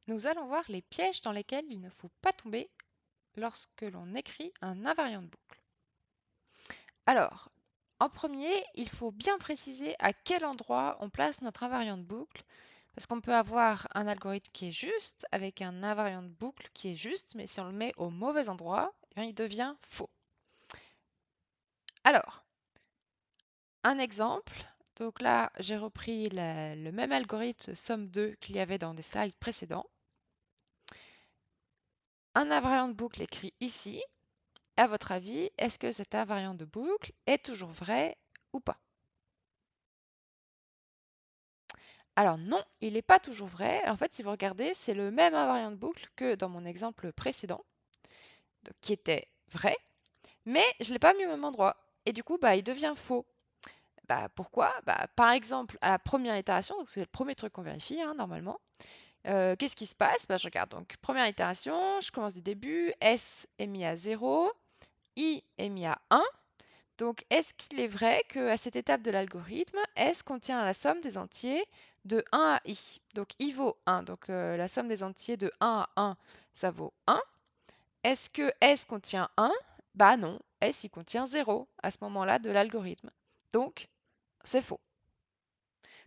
nous allons voir les pièges dans lesquels il ne faut pas tomber lorsque l'on écrit un invariant de boucle. Alors, en premier, il faut bien préciser à quel endroit on place notre invariant de boucle, parce qu'on peut avoir un algorithme qui est juste avec un invariant de boucle qui est juste, mais si on le met au mauvais endroit, il devient faux. Alors, un exemple. Donc là, j'ai repris le même algorithme somme 2 qu'il y avait dans des slides précédents. Un invariant de boucle écrit ici. À votre avis, est-ce que cet invariant de boucle est toujours vrai ou pas? Alors non, il n'est pas toujours vrai. En fait, si vous regardez, c'est le même invariant de boucle que dans mon exemple précédent, qui était vrai, mais je ne l'ai pas mis au même endroit. Et du coup, il devient faux. Pourquoi? Par exemple, à la première itération, donc c'est le premier truc qu'on vérifie normalement, qu'est-ce qui se passe? Je regarde. Donc, première itération, je commence du début, S est mis à 0, I est mis à 1. Donc, est-ce qu'il est vrai qu'à cette étape de l'algorithme, S contient la somme des entiers de 1 à I? Donc, I vaut 1. Donc, la somme des entiers de 1 à 1, ça vaut 1. Est-ce que S contient 1? Bah non, S il contient 0 à ce moment-là de l'algorithme. Donc, c'est faux.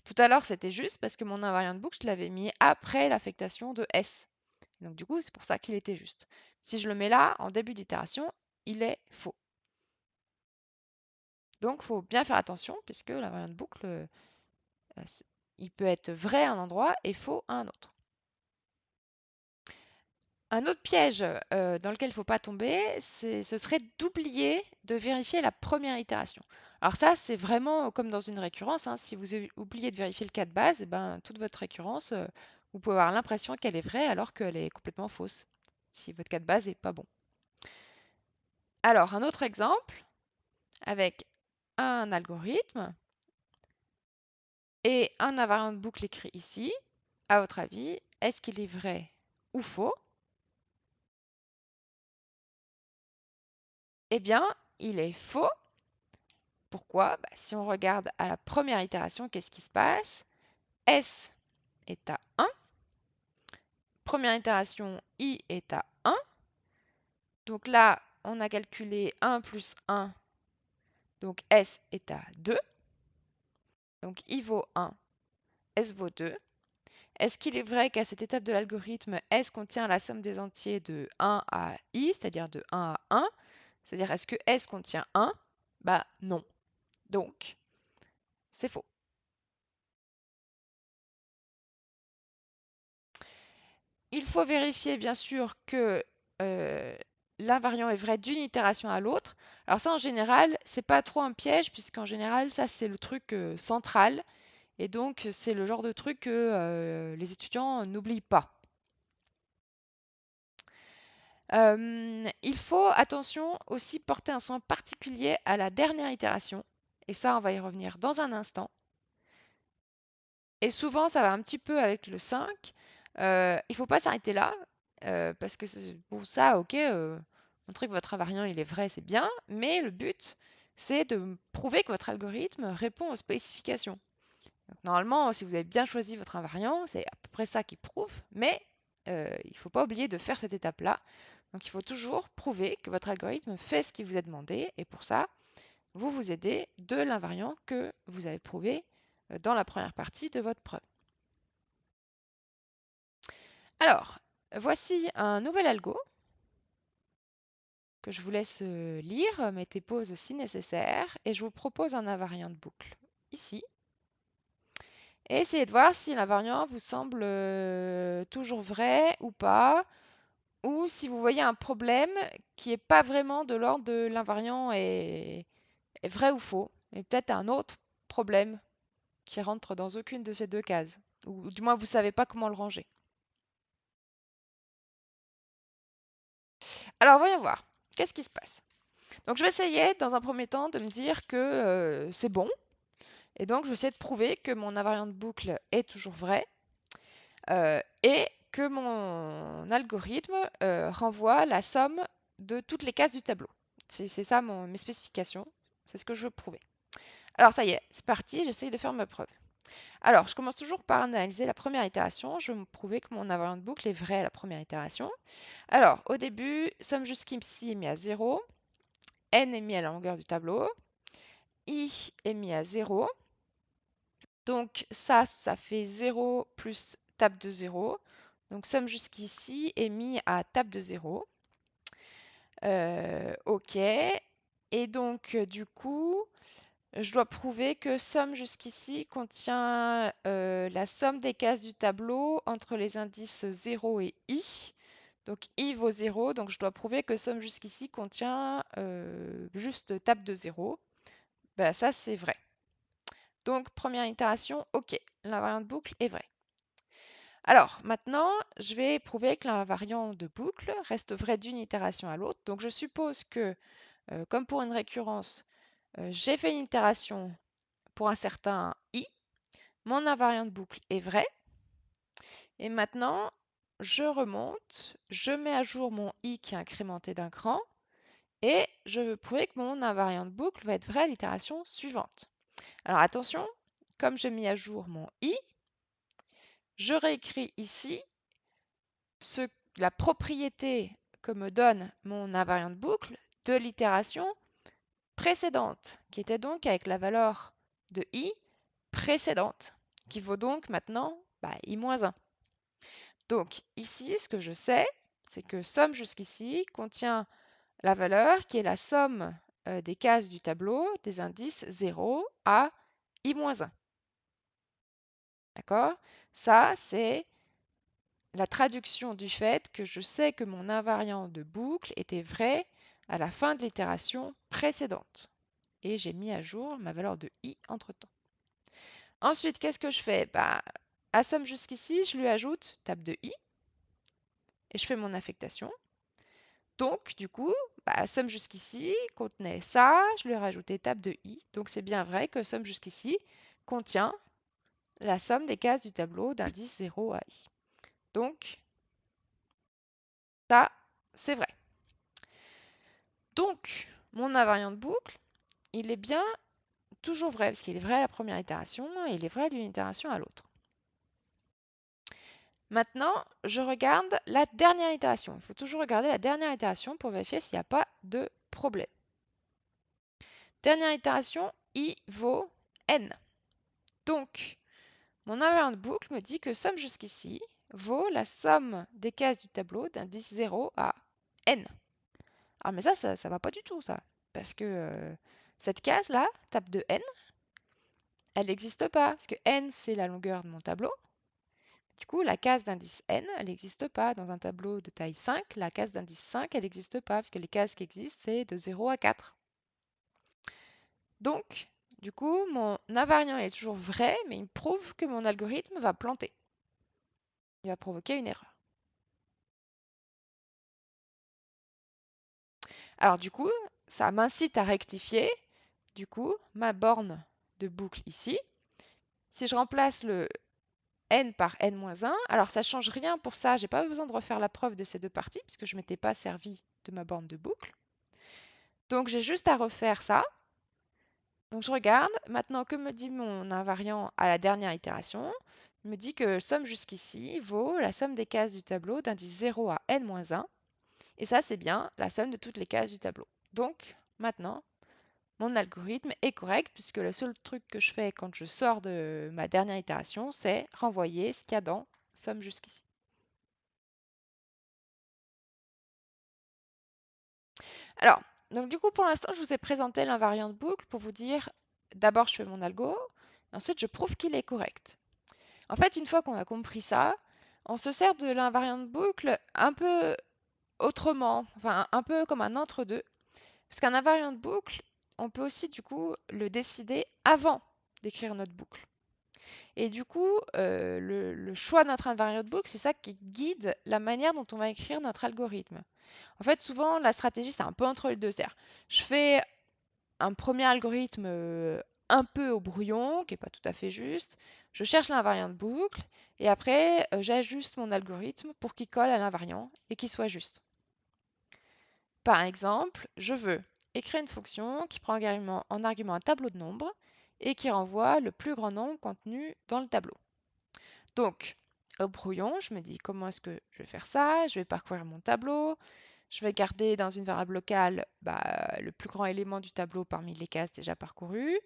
Tout à l'heure, c'était juste parce que mon invariant de boucle, je l'avais mis après l'affectation de S. Donc du coup, c'est pour ça qu'il était juste. Si je le mets là, en début d'itération, il est faux. Donc il faut bien faire attention, puisque l'invariant de boucle, il peut être vrai à un endroit et faux à un autre. Un autre piège dans lequel il ne faut pas tomber, ce serait d'oublier de vérifier la première itération. Alors ça, c'est vraiment comme dans une récurrence. Si vous oubliez de vérifier le cas de base, toute votre récurrence, vous pouvez avoir l'impression qu'elle est vraie alors qu'elle est complètement fausse, si votre cas de base n'est pas bon. Alors, un autre exemple, avec un algorithme et un invariant de boucle écrit ici. À votre avis, est-ce qu'il est vrai ou faux? Eh bien, il est faux. Pourquoi? Si on regarde à la première itération, qu'est-ce qui se passe? S est à 1. Première itération, I est à 1. Donc là, on a calculé 1 plus 1. Donc S est à 2. Donc I vaut 1, S vaut 2. Est-ce qu'il est vrai qu'à cette étape de l'algorithme, S contient la somme des entiers de 1 à I, c'est-à-dire de 1 à 1? C'est-à-dire, est-ce que S contient 1? Non. Donc, c'est faux. Il faut vérifier, bien sûr, que l'invariant est vrai d'une itération à l'autre. Alors ça, en général, c'est pas trop un piège, puisqu'en général, ça, c'est le truc central. Et donc, c'est le genre de truc que les étudiants n'oublient pas. Il faut, attention, aussi porter un soin particulier à la dernière itération. Et ça, on va y revenir dans un instant. Et souvent, ça va un petit peu avec le 5. Il ne faut pas s'arrêter là, parce que pour ça, ok, montrer que votre invariant il est vrai, c'est bien, mais le but, c'est de prouver que votre algorithme répond aux spécifications. Donc, normalement, si vous avez bien choisi votre invariant, c'est à peu près ça qui prouve, mais il ne faut pas oublier de faire cette étape-là. Donc, il faut toujours prouver que votre algorithme fait ce qui vous est demandé, et pour ça, vous vous aidez de l'invariant que vous avez prouvé dans la première partie de votre preuve. Alors, voici un nouvel algo que je vous laisse lire, mettez pause si nécessaire, et je vous propose un invariant de boucle ici. Et essayez de voir si l'invariant vous semble toujours vrai ou pas, ou si vous voyez un problème qui n'est pas vraiment de l'ordre de l'invariant est vrai ou faux, mais peut-être un autre problème qui rentre dans aucune de ces deux cases, ou du moins vous ne savez pas comment le ranger. Alors voyons voir, qu'est-ce qui se passe? Donc je vais essayer dans un premier temps de me dire que c'est bon, et donc je vais essayer de prouver que mon invariant de boucle est toujours vrai, et que mon algorithme renvoie la somme de toutes les cases du tableau. C'est ça mes spécifications, c'est ce que je veux prouver. Alors ça y est, c'est parti, j'essaye de faire ma preuve. Alors, je commence toujours par analyser la première itération. Je vais me prouver que mon invariant de boucle est vrai à la première itération. Alors, au début, somme jusqu'ici est mis à 0, n est mis à la longueur du tableau, i est mis à 0. Donc ça fait 0 plus table de 0. Donc somme jusqu'ici est mis à table de 0. OK. Et donc, du coup, je dois prouver que somme jusqu'ici contient la somme des cases du tableau entre les indices 0 et i. Donc i vaut 0, donc je dois prouver que somme jusqu'ici contient juste table de 0. Ben, ça, c'est vrai. Donc, première itération, OK, l'invariant de boucle est vrai. Alors, maintenant, je vais prouver que l'invariant de boucle reste vrai d'une itération à l'autre. Donc, je suppose que, comme pour une récurrence, j'ai fait une itération pour un certain i, mon invariant de boucle est vrai. Et maintenant, je remonte, je mets à jour mon i qui est incrémenté d'un cran, et je veux prouver que mon invariant de boucle va être vrai à l'itération suivante. Alors attention, comme j'ai mis à jour mon i, je réécris ici la propriété que me donne mon invariant de boucle de l'itération précédente, qui était donc avec la valeur de i précédente, qui vaut donc maintenant i-1. Donc ici, ce que je sais, c'est que somme jusqu'ici contient la valeur qui est la somme des cases du tableau des indices 0 à i-1. D'accord? Ça, c'est la traduction du fait que je sais que mon invariant de boucle était vrai à la fin de l'itération précédente. Et j'ai mis à jour ma valeur de i entre-temps. Ensuite, qu'est-ce que je fais? À somme jusqu'ici, je lui ajoute table de i et je fais mon affectation. Donc, du coup, somme jusqu'ici contenait ça, je lui ai rajouté table de i. Donc, c'est bien vrai que somme jusqu'ici contient la somme des cases du tableau d'indice 0 à i. Donc, ça, c'est vrai. Donc, mon invariant de boucle, il est bien toujours vrai, parce qu'il est vrai à la première itération et il est vrai d'une itération à l'autre. Maintenant, je regarde la dernière itération. Il faut toujours regarder la dernière itération pour vérifier s'il n'y a pas de problème. Dernière itération, i vaut n. Donc, mon invariant de boucle me dit que somme jusqu'ici vaut la somme des cases du tableau d'indice 0 à n. Ah mais ça va pas du tout, ça. Parce que cette case-là, table de n, elle n'existe pas. Parce que n, c'est la longueur de mon tableau. Du coup, la case d'indice n, elle n'existe pas. Dans un tableau de taille 5, la case d'indice 5, elle n'existe pas. Parce que les cases qui existent, c'est de 0 à 4. Donc, du coup, mon invariant est toujours vrai, mais il me prouve que mon algorithme va planter. Il va provoquer une erreur. Alors du coup, ça m'incite à rectifier, du coup, ma borne de boucle ici. Si je remplace le n par n-1, alors ça ne change rien pour ça, j'ai pas besoin de refaire la preuve de ces deux parties, puisque je ne m'étais pas servi de ma borne de boucle. Donc j'ai juste à refaire ça. Donc je regarde, maintenant que me dit mon invariant à la dernière itération, il me dit que somme jusqu'ici vaut la somme des cases du tableau d'indice 0 à n-1, et ça c'est bien la somme de toutes les cases du tableau. Donc maintenant, mon algorithme est correct puisque le seul truc que je fais quand je sors de ma dernière itération, c'est renvoyer ce qu'il y a dans somme jusqu'ici. Alors, donc du coup, pour l'instant, je vous ai présenté l'invariant de boucle pour vous dire, d'abord, je fais mon algo, ensuite, je prouve qu'il est correct. En fait, une fois qu'on a compris ça, on se sert de l'invariant de boucle un peu autrement, enfin un peu comme un entre-deux, parce qu'un invariant de boucle, on peut aussi du coup le décider avant d'écrire notre boucle. Et du coup, le choix de notre invariant de boucle, c'est ça qui guide la manière dont on va écrire notre algorithme. En fait, souvent, la stratégie, c'est un peu entre les deux. C'est-à-dire, je fais un premier algorithme un peu au brouillon, qui n'est pas tout à fait juste. Je cherche l'invariant de boucle et après, j'ajuste mon algorithme pour qu'il colle à l'invariant et qu'il soit juste. Par exemple, je veux écrire une fonction qui prend en argument un tableau de nombres et qui renvoie le plus grand nombre contenu dans le tableau. Donc, au brouillon, je me dis comment est-ce que je vais faire ça? Je vais parcourir mon tableau. Je vais garder dans une variable locale le plus grand élément du tableau parmi les cases déjà parcourues.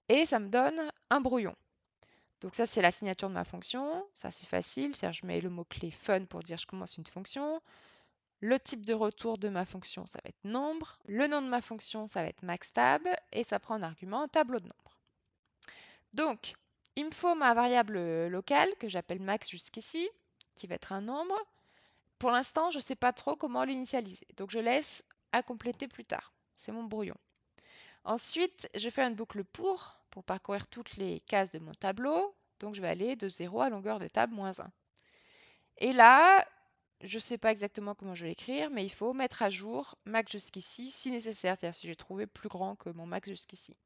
Et ça me donne un brouillon. Donc ça, c'est la signature de ma fonction. Ça, c'est facile. C'est-à-dire, je mets le mot-clé fun pour dire je commence une fonction. Le type de retour de ma fonction, ça va être nombre. Le nom de ma fonction, ça va être maxtab. Et ça prend en argument tableau de nombre. Donc, il me faut ma variable locale que j'appelle max jusqu'ici, qui va être un nombre. Pour l'instant, je ne sais pas trop comment l'initialiser. Donc, je laisse à compléter plus tard. C'est mon brouillon. Ensuite, je fais une boucle pour parcourir toutes les cases de mon tableau. Donc, je vais aller de 0 à longueur de table moins 1. Et là, je ne sais pas exactement comment je vais l'écrire, mais il faut mettre à jour max jusqu'ici si nécessaire, c'est-à-dire si j'ai trouvé plus grand que mon max jusqu'ici.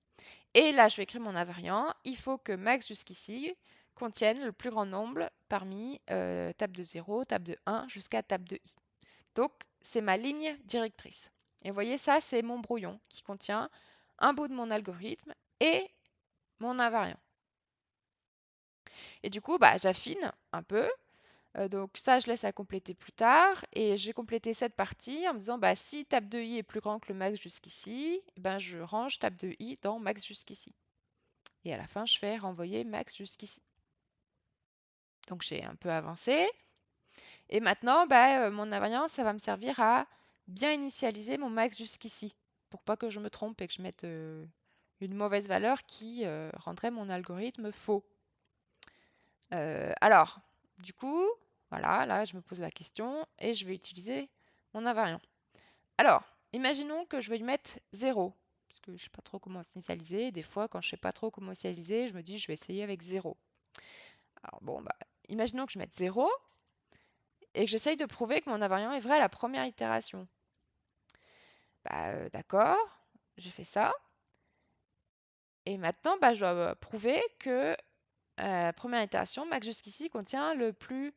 Et là, je vais écrire mon invariant. Il faut que max jusqu'ici contienne le plus grand nombre parmi table de 0, table de 1 jusqu'à table de i. Donc, c'est ma ligne directrice. Et vous voyez, ça, c'est mon brouillon qui contient un bout de mon algorithme et mon invariant. Et du coup, j'affine un peu. Donc ça, je laisse à compléter plus tard. Et j'ai complété cette partie en me disant, si table de i est plus grand que le max jusqu'ici, je range table de i dans max jusqu'ici. Et à la fin, je fais renvoyer max jusqu'ici. Donc j'ai un peu avancé. Et maintenant, mon invariant, ça va me servir à bien initialiser mon max jusqu'ici. Pour pas que je me trompe et que je mette une mauvaise valeur qui rendrait mon algorithme faux. Alors, du coup, voilà, là, je me pose la question et je vais utiliser mon invariant. Alors, imaginons que je vais lui mettre 0, parce que je ne sais pas trop comment s'initialiser. Des fois, quand je ne sais pas trop comment initialiser, je me dis je vais essayer avec 0. Alors bon, imaginons que je mette 0 et que j'essaye de prouver que mon invariant est vrai à la première itération. D'accord, j'ai fait ça. Et maintenant, je dois prouver que la première itération, max jusqu'ici, contient le plus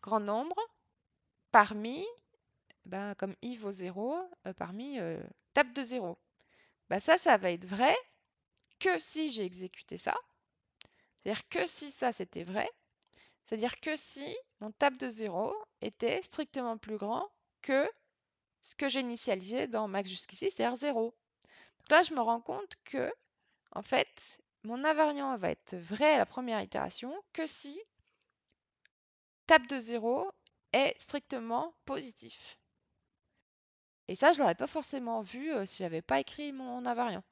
grand nombre parmi, comme i vaut 0, parmi table de 0. Ça va être vrai que si j'ai exécuté ça. C'est-à-dire que si ça c'était vrai, c'est-à-dire que si mon table de 0 était strictement plus grand que ce que j'ai initialisé dans max jusqu'ici, c'est-à-dire 0. Donc là, je me rends compte que, en fait, mon invariant va être vrai à la première itération que si table de 0 est strictement positif. Et ça, je ne l'aurais pas forcément vu si je n'avais pas écrit mon invariant.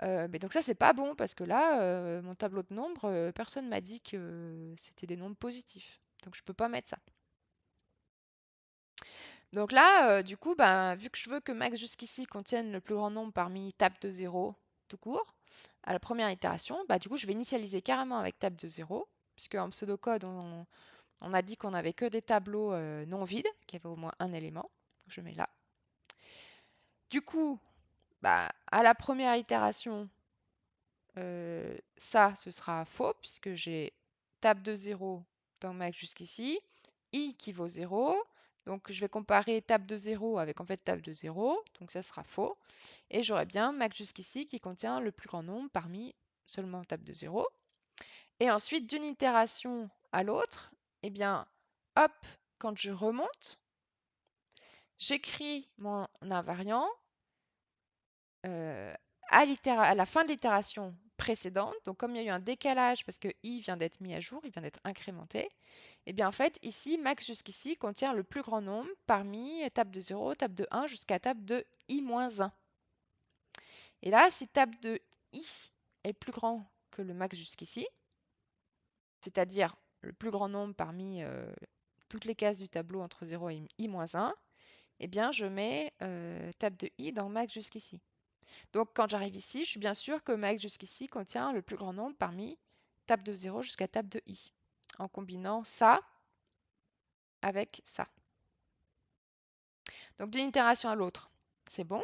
Mais donc ça, c'est pas bon parce que là, mon tableau de nombres, personne m'a dit que c'était des nombres positifs. Donc je peux pas mettre ça. Donc là, du coup, vu que je veux que max jusqu'ici contienne le plus grand nombre parmi table de 0 tout court, à la première itération, du coup, je vais initialiser carrément avec table de 0, puisque en pseudocode, on a dit qu'on n'avait que des tableaux non vides, qui avaient au moins un élément. Donc je mets là. Du coup, à la première itération, ça, ce sera faux, puisque j'ai table de 0 dans max jusqu'ici, i qui vaut 0. Donc, je vais comparer table de 0 avec en fait table de 0. Donc, ça sera faux. Et j'aurai bien max jusqu'ici qui contient le plus grand nombre parmi seulement table de 0. Et ensuite, d'une itération à l'autre, eh bien, hop, quand je remonte, j'écris mon invariant à la fin de l'itération précédente. Donc, comme il y a eu un décalage parce que i vient d'être mis à jour, il vient d'être incrémenté, et bien en fait, ici, max jusqu'ici contient le plus grand nombre parmi table de 0, table de 1 jusqu'à table de i-1. Et là, si table de i est plus grand que le max jusqu'ici, c'est-à-dire le plus grand nombre parmi toutes les cases du tableau entre 0 et i-1, eh bien je mets table de i dans max jusqu'ici. Donc quand j'arrive ici, je suis bien sûr que max jusqu'ici contient le plus grand nombre parmi table de 0 jusqu'à table de i, en combinant ça avec ça. Donc d'une itération à l'autre, c'est bon.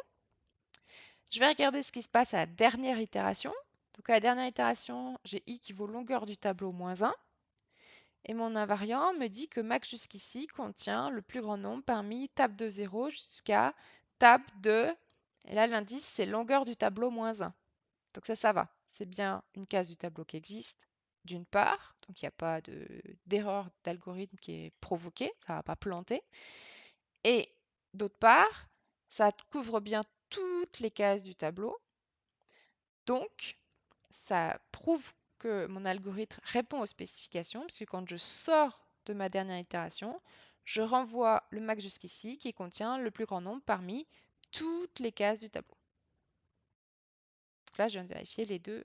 Je vais regarder ce qui se passe à la dernière itération. Donc à la dernière itération, j'ai i qui vaut longueur du tableau moins 1. Et mon invariant me dit que max jusqu'ici contient le plus grand nombre parmi table de 0 jusqu'à table de... Et là, l'indice, c'est longueur du tableau moins 1. Donc ça va. c'est bien une case du tableau qui existe, d'une part, donc il n'y a pas d'erreur d'algorithme qui est provoquée, ça ne va pas planter. Et d'autre part, ça couvre bien toutes les cases du tableau, donc ça prouve que mon algorithme répond aux spécifications, puisque quand je sors de ma dernière itération, je renvoie le max jusqu'ici qui contient le plus grand nombre parmi toutes les cases du tableau. Donc là, je viens de vérifier les deux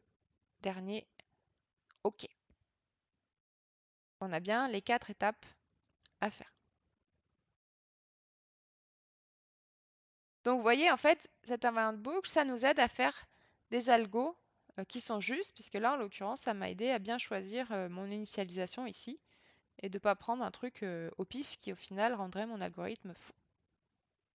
derniers. OK. On a bien les 4 étapes à faire. Donc vous voyez, en fait, cette invariant boucle, ça nous aide à faire des algos qui sont justes, puisque là, en l'occurrence, ça m'a aidé à bien choisir mon initialisation ici et de ne pas prendre un truc au pif qui, au final, rendrait mon algorithme fou.